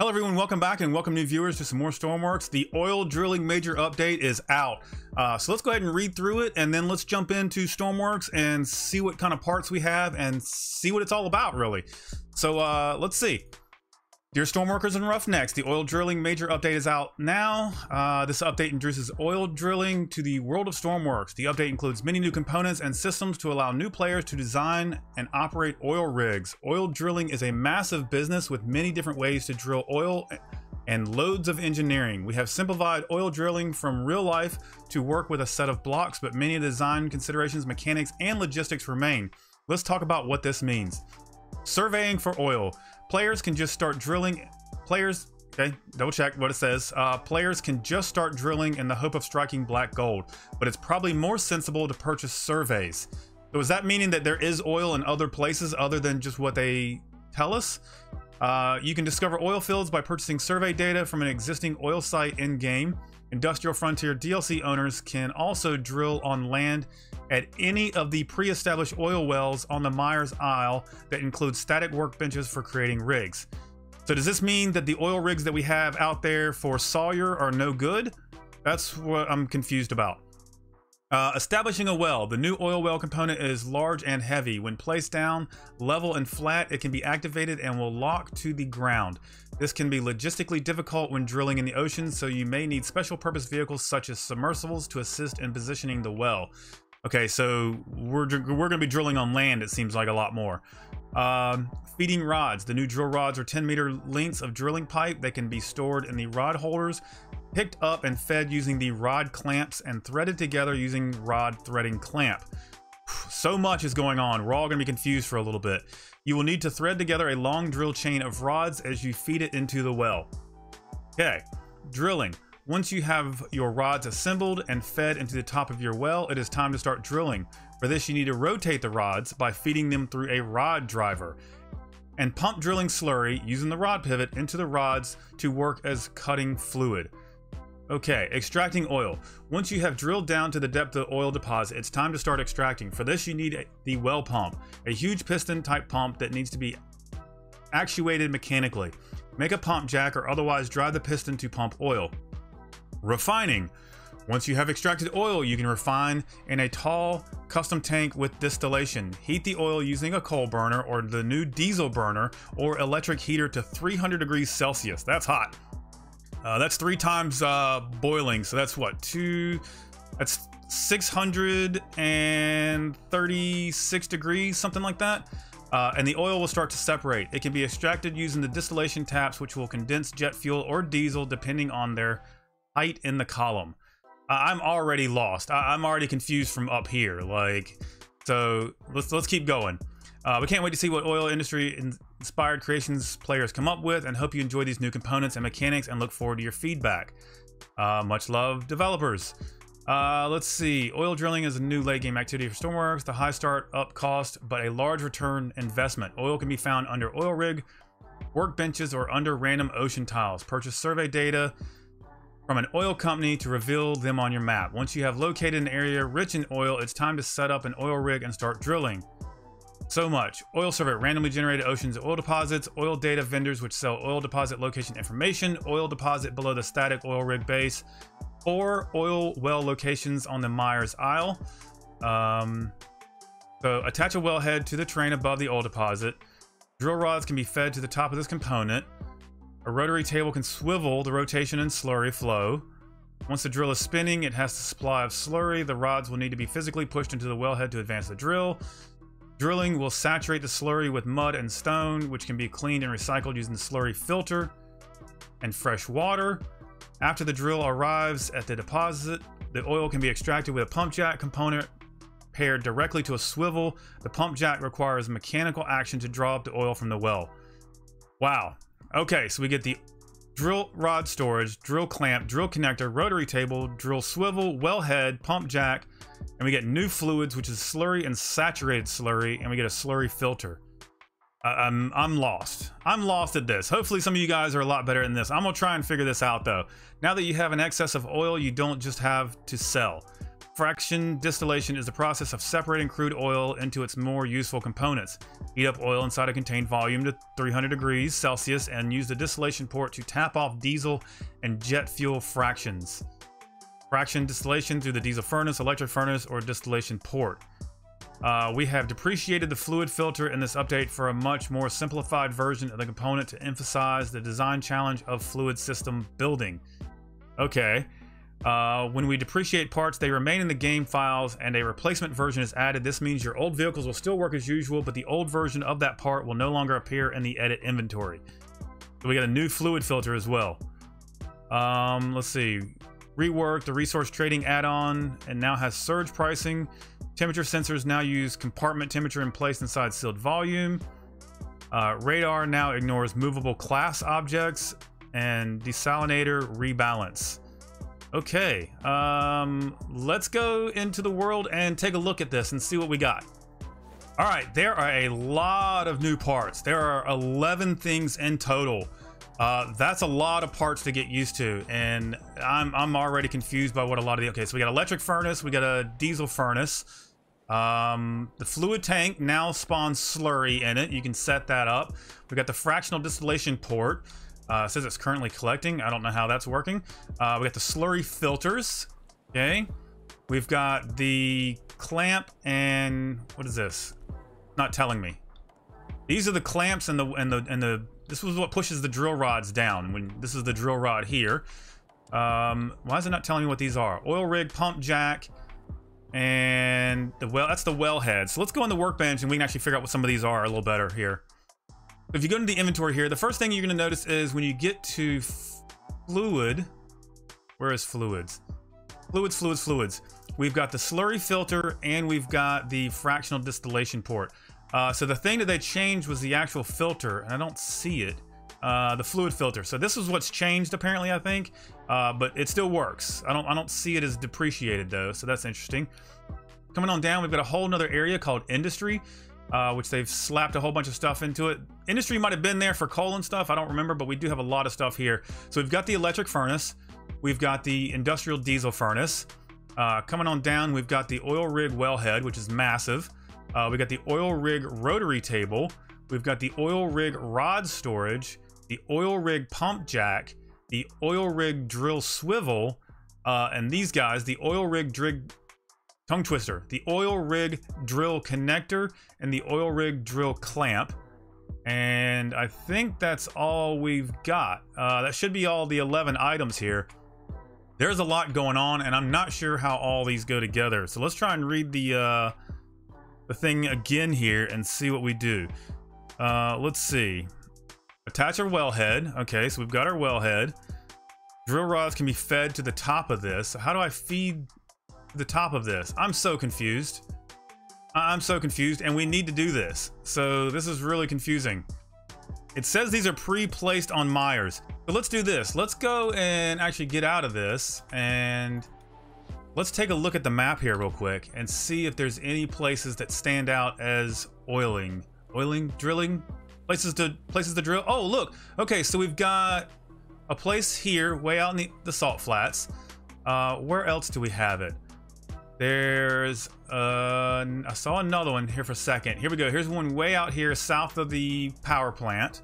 Hello everyone, welcome back and welcome new viewers to some more STORMWORKS. The oil drilling major update is out. So let's go ahead and read through it and then let's jump into STORMWORKS and see what kind of parts we have and see what it's all about really. So let's see. Dear STORMWORKers and Roughnecks, the oil drilling major update is out now. This update introduces oil drilling to the world of STORMWORKS. The update includes many new components and systems to allow new players to design and operate oil rigs. Oil drilling is a massive business with many different ways to drill oil and loads of engineering. We have simplified oil drilling from real life to work with a set of blocks, but many design considerations, mechanics, and logistics remain. Let's talk about what this means. Surveying for oil. Players can just start drilling. Okay, double check what it says. Players can just start drilling in the hope of striking black gold, but it's probably more sensible to purchase surveys. So is that meaning that there is oil in other places other than just what they tell us? You can discover oil fields by purchasing survey data from an existing oil site in-game. Industrial Frontier DLC owners can also drill on land at any of the pre-established oil wells on the Myers Isle that include static workbenches for creating rigs. So does this mean that the oil rigs that we have out there for Sawyer are no good? That's what I'm confused about. Establishing a well. The new oil well component is large and heavy. When placed down, level and flat, it can be activated and will lock to the ground. This can be logistically difficult when drilling in the ocean, so you may need special purpose vehicles such as submersibles to assist in positioning the well. Okay, so we're going to be drilling on land, it seems like a lot more. Feeding rods. The new drill rods are 10-meter lengths of drilling pipe that can be stored in the rod holders, picked up and fed using the rod clamps, and threaded together using rod threading clamp. So much is going on. We're all going to be confused for a little bit. You will need to thread together a long drill chain of rods as you feed it into the well. Okay, drilling. Once you have your rods assembled and fed into the top of your well, it is time to start drilling. For this, you need to rotate the rods by feeding them through a rod driver and pump drilling slurry using the rod pivot into the rods to work as cutting fluid. Okay, extracting oil. Once you have drilled down to the depth of the oil deposit, it's time to start extracting. For this, you need the well pump, a huge piston type pump that needs to be actuated mechanically. Make a pump jack or otherwise drive the piston to pump oil. Refining. Once you have extracted oil, you can refine in a tall custom tank with distillation. Heat the oil using a coal burner or the new diesel burner or electric heater to 300 degrees Celsius. That's hot. That's 3 times boiling, so that's what, that's 636 degrees, something like that. And the oil will start to separate. It can be extracted using the distillation taps, which will condense jet fuel or diesel depending on their height in the column. I'm already lost. I'm already confused from up here. Like, so let's keep going. We can't wait to see what oil industry inspired creations players come up with, and hope you enjoy these new components and mechanics and look forward to your feedback. Much love, developers. Let's see. Oil drilling is a new late game activity for STORMWORKS. The high start up cost, but a large return investment. Oil can be found under oil rig, workbenches, or under random ocean tiles. Purchase survey data from an oil company to reveal them on your map. Once you have located an area rich in oil, it's time to set up an oil rig and start drilling. So much. Oil survey, randomly generated oceans oil deposits, oil data vendors which sell oil deposit location information, oil deposit below the static oil rig base, or oil well locations on the Myers Isle. So attach a wellhead to the terrain above the oil deposit. Drill rods can be fed to the top of this component. A rotary table can swivel the rotation and slurry flow. Once the drill is spinning, it has the supply of slurry. The rods will need to be physically pushed into the wellhead to advance the drill. Drilling will saturate the slurry with mud and stone, which can be cleaned and recycled using the slurry filter and fresh water. After the drill arrives at the deposit, the oil can be extracted with a pump jack component paired directly to a swivel. The pump jack requires mechanical action to draw up the oil from the well. Wow. Okay, so we get the drill rod storage, drill clamp, drill connector, rotary table, drill swivel, wellhead, pump jack, and we get new fluids, which is slurry and saturated slurry, and we get a slurry filter. I'm lost. I'm lost at this. Hopefully some of you guys are a lot better than this. I'm gonna try and figure this out though. Now that you have an excess of oil, you don't just have to sell. Fraction distillation is the process of separating crude oil into its more useful components. Heat up oil inside a contained volume to 300 degrees Celsius and use the distillation port to tap off diesel and jet fuel fractions. Fraction distillation through the diesel furnace, electric furnace, or distillation port. We have depreciated the fluid filter in this update for a much more simplified version of the component to emphasize the design challenge of fluid system building. Okay. When we depreciate parts, they remain in the game files and a replacement version is added. This means your old vehicles will still work as usual, but the old version of that part will no longer appear in the edit inventory. So we got a new fluid filter as well. Let's see. Reworked the resource trading add-on and now has surge pricing. Temperature sensors now use compartment temperature in place inside sealed volume. Radar now ignores movable class objects and desalinator rebalance. Okay, let's go into the world and take a look at this and see what we got. All right, there are a lot of new parts. There are 11 things in total. That's a lot of parts to get used to, and I'm already confused by what a lot of the... Okay, so we got electric furnace, we got a diesel furnace. The fluid tank now spawns slurry in it. You can set that up. We got the fractional distillation port. It says it's currently collecting. I don't know how that's working. We got the slurry filters. Okay. We've got the clamp and what is this? Not telling me. These are the clamps and the this was what pushes the drill rods down. When this is the drill rod here. Why is it not telling me what these are? Oil rig, pump jack, and the well. That's the wellhead. So let's go on the workbench and we can actually figure out what some of these are a little better here. If you go into the inventory here, the first thing you're going to notice is when you get to fluid, where is fluids? Fluids. We've got the slurry filter and we've got the fractional distillation port. So the thing that they changed was the actual filter, and I don't see it. The fluid filter. So this is what's changed apparently, I think, but it still works. I don't see it as depreciated though, so that's interesting. Coming on down, we've got a whole nother area called industry. Which they've slapped a whole bunch of stuff into it. Industry might have been there for coal and stuff, I don't remember, but we do have a lot of stuff here. So we've got the electric furnace, we've got the industrial diesel furnace. Coming on down, we've got the oil rig wellhead, which is massive. We got the oil rig rotary table, we've got the oil rig rod storage, the oil rig pump jack, the oil rig drill swivel, and these guys, the oil rig tongue twister, the oil rig drill connector, and the oil rig drill clamp. And I think that's all we've got. That should be all the 11 items here. There's a lot going on, and I'm not sure how all these go together. So let's try and read the thing again here and see what we do. Let's see. Attach our wellhead. Okay, so we've got our wellhead. Drill rods can be fed to the top of this. So how do I feed the top of this? I'm so confused. And we need to do this. So this is really confusing. It says these are pre-placed on Myers. So let's do this. Let's go and actually get out of this and let's take a look at the map here real quick and see if there's any places that stand out as drilling, places to drill. Oh, look. Okay, so we've got a place here way out in the salt flats. Where else do we have it? There's I saw another one here for a second. Here we go. Here's one way out here south of the power plant.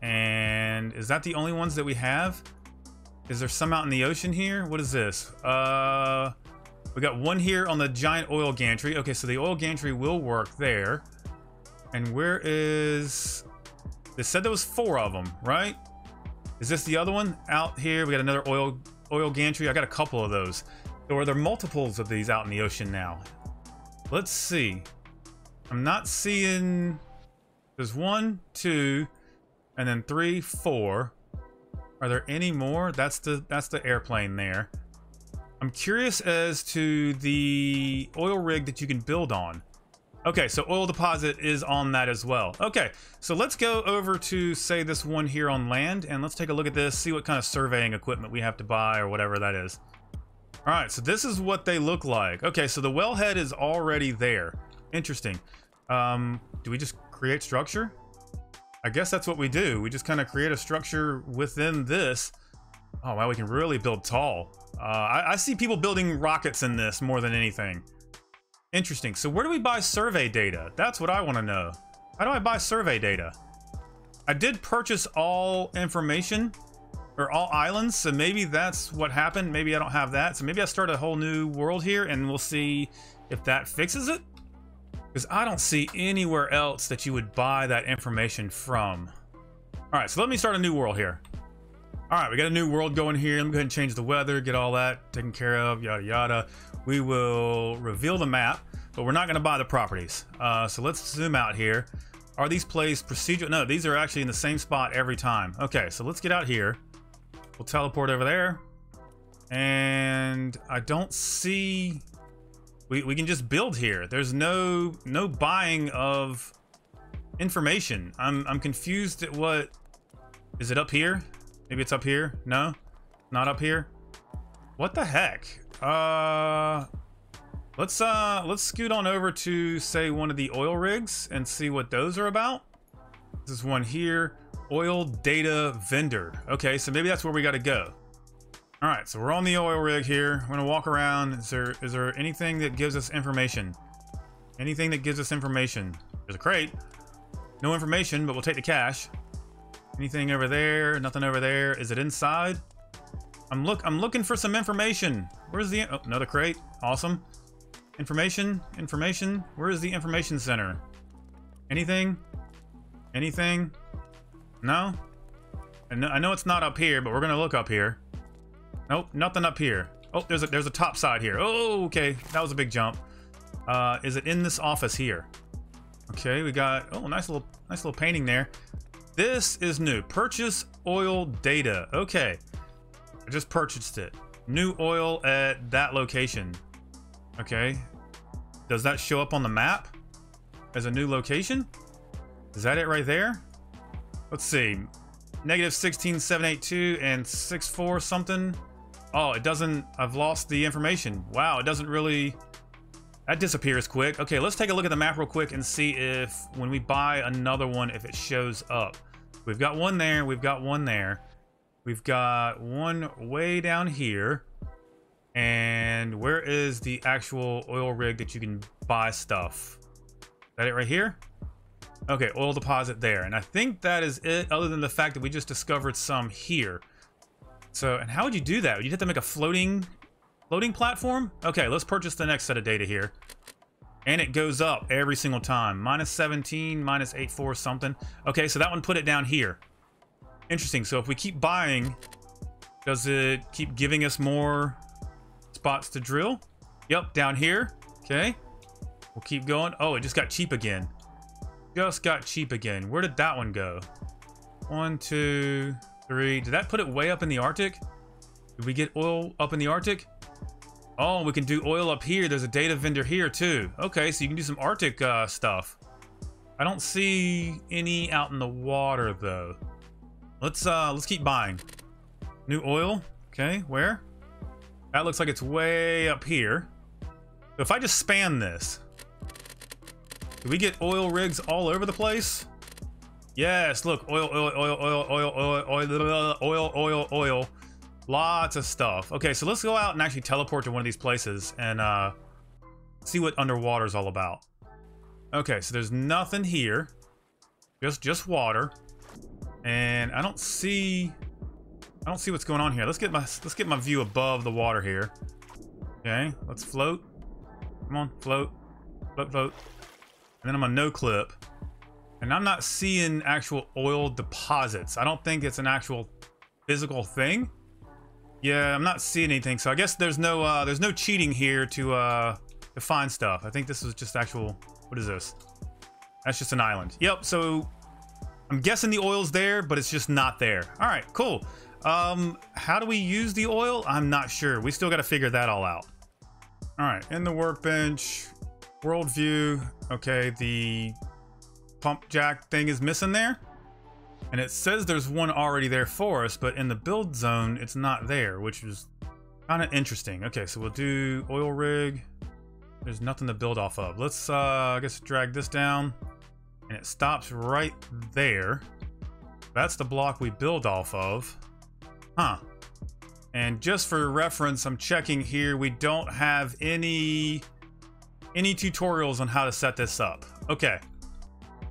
And is that the only ones that we have? Is there some out in the ocean here? What is this? We got one here on the giant oil gantry. Okay, so the oil gantry will work there. And where is... They said there was 4 of them, right? Is this the other one? Out here, we got another oil gantry. I got a couple of those. So are there multiples of these out in the ocean now? Let's see. I'm not seeing... There's 1, 2, and then 3, 4. Are there any more? That's the airplane there. I'm curious as to the oil rig that you can build on. Okay, so oil deposit is on that as well. Okay, so let's go over to, say, this one here on land, and let's take a look at this, see what kind of surveying equipment we have to buy or whatever that is. All right, so this is what they look like. Okay, so the wellhead is already there. Interesting. Do we just create structure? I guess that's what we do. We just kind of create a structure within this. Oh, wow, we can really build tall. I see people building rockets in this more than anything. Interesting. So where do we buy survey data? That's what I want to know. How do I buy survey data? I did purchase all information, or all islands, so maybe that's what happened. Maybe I don't have that. So maybe I start a whole new world here, and we'll see if that fixes it. Because I don't see anywhere else that you would buy that information from. All right, so let me start a new world here. All right, we got a new world going here. Let me go ahead and change the weather, get all that taken care of, yada, yada. We will reveal the map, but we're not gonna buy the properties. So let's zoom out here. Are these placed procedural? No, these are actually in the same spot every time. Okay, so let's get out here. We'll teleport over there. And I don't see, we can just build here. There's no buying of information. I'm confused at what, is it up here? Maybe it's up here. No, not up here. What the heck? Let's scoot on over to, say, one of the oil rigs and see what those are about. This is one here, oil data vendor. Okay, so maybe that's where we got to go. All right, so we're on the oil rig here. We're gonna walk around. Is there anything that gives us information? Anything that gives us information? There's a crate. No information, but we'll take the cash. Anything over there? Nothing over there. Is it inside? I'm looking for some information. Where's the, oh, another crate. Awesome. Information. Where is the information center? Anything? Anything? No? I know it's not up here, but we're gonna look up here. Nope, nothing up here. Oh, there's a top side here. Oh, okay, that was a big jump. Is it in this office here? Okay, we got, oh, nice little painting there. This is new. Purchase oil data. Okay, I just purchased it. New oil at that location. Okay, does that show up on the map as a new location? Is that it right there? Let's see. Negative 16,782 and 64 something. Oh, it doesn't, I've lost the information. Wow, it doesn't really, that disappears quick. Okay, let's take a look at the map real quick and see if when we buy another one, if it shows up. We've got one there, we've got one there. We've got one way down here. And where is the actual oil rig that you can buy stuff? Is that it right here? Okay, oil deposit there. And I think that is it, other than the fact that we just discovered some here. So, and how would you do that? Would you have to make a floating platform? Okay, let's purchase the next set of data here. And it goes up every single time. Minus 17, minus 84 something. Okay, so that one put it down here. Interesting. So if we keep buying, does it keep giving us more spots to drill? Yep, down here. Okay. We'll keep going. Oh, it just got cheap again. Just got cheap again. Where did that one go? 1, 2, 3. Did that put it way up in the Arctic? Did we get oil up in the Arctic? Oh, we can do oil up here. There's a data vendor here too. Okay, so you can do some Arctic stuff. I don't see any out in the water though. Let's keep buying. New oil. Okay, where? That looks like it's way up here. So if I just span this, do we get oil rigs all over the place? Yes, look, oil. Lots of stuff. Okay, so let's go out and actually teleport to one of these places and see what underwater's all about. Okay, so there's nothing here. Just water. And I don't see what's going on here. Let's get my view above the water here. Okay, let's float. Come on, float. Float. And then I'm gonna no clip. And I'm not seeing actual oil deposits. I don't think it's an actual physical thing. Yeah, I'm not seeing anything, so I guess there's no cheating here to find stuff. I think this is just actual. What is this? That's just an island. Yep. So I'm guessing the oil's there, but it's just not there. All right, cool. How do we use the oil? I'm not sure. We still got to figure that all out. All right, in the workbench, world view. Okay, the pump jack thing is missing there. And it says there's one already there for us, but in the build zone, it's not there, which is kind of interesting. Okay, so we'll do oil rig. There's nothing to build off of. Let's, I guess, drag this down. And it stops right there. That's the block we build off of. Huh. And just for reference, I'm checking here. We don't have any tutorials on how to set this up. Okay.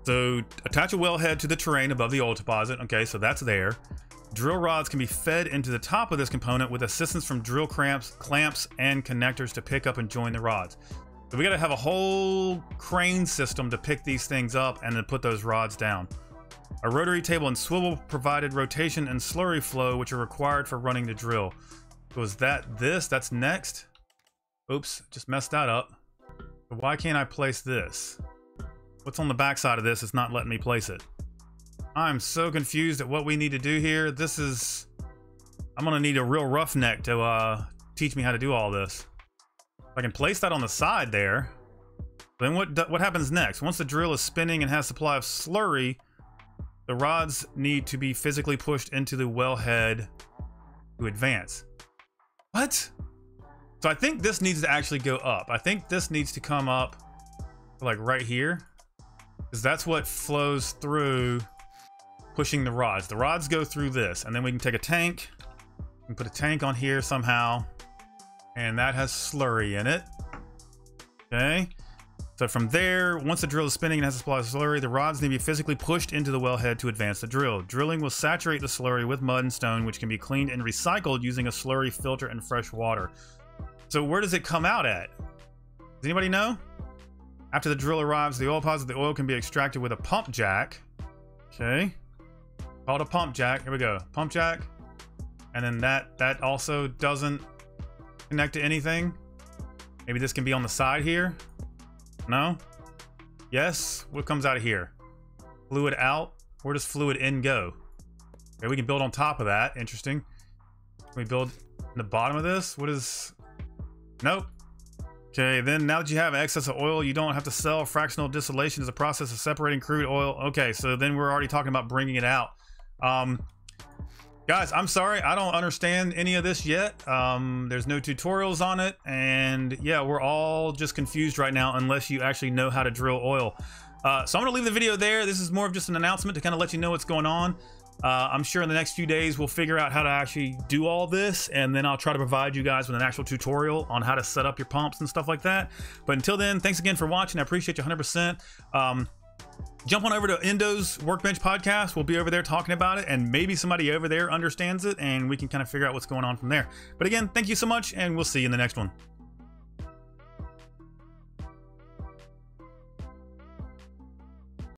So attach a wellhead to the terrain above the oil deposit. Okay, so that's there. Drill rods can be fed into the top of this component with assistance from drill clamps, and connectors to pick up and join the rods. So we got to have a whole crane system to pick these things up and then put those rods down. A rotary table and swivel provided rotation and slurry flow, which are required for running the drill. So is that this? That's next. Oops, just messed that up. But why can't I place this? What's on the back side of this is not letting me place it. I'm so confused at what we need to do here. This is... I'm gonna need a real roughneck to teach me how to do all this. If I can place that on the side there, then what happens next? Once the drill is spinning and has supply of slurry, the rods need to be physically pushed into the wellhead to advance. What? So I think this needs to actually go up. I think this needs to come up like right here, because that's what flows through pushing the rods. The rods go through this, and then we can take a tank and put a tank on here somehow, and that has slurry in it. Okay. So from there, once the drill is spinning and has a supply of slurry, the rods need to be physically pushed into the wellhead to advance the drill. Drilling will saturate the slurry with mud and stone, which can be cleaned and recycled using a slurry filter and fresh water. So where does it come out at? Does anybody know? After the drill arrives, the oil deposit, the oil can be extracted with a pump jack. Okay. Called a pump jack. Here we go. Pump jack. And then that also doesn't connect to anything. Maybe this can be on the side here. No? Yes? What comes out of here? Fluid out? Where does fluid in go? Okay, we can build on top of that. Interesting. Can we build in the bottom of this? What is... Nope. Okay, then now that you have excess of oil, you don't have to sell. Fractional distillation is a process of separating crude oil. Okay, so then we're already talking about bringing it out. Guys, I'm sorry, I don't understand any of this yet. There's no tutorials on it, and yeah, we're all just confused right now unless you actually know how to drill oil. So I'm gonna leave the video there. This is more of just an announcement to kind of let you know what's going on. I'm sure in the next few days we'll figure out how to actually do all this, and then I'll try to provide you guys with an actual tutorial on how to set up your pumps and stuff like that. But until then, thanks again for watching. I appreciate you 100%. Jump on over to Endo's Workbench podcast. We'll be over there talking about it, and maybe somebody over there understands it, and we can kind of figure out what's going on from there. But again, thank you so much, and we'll see you in the next one.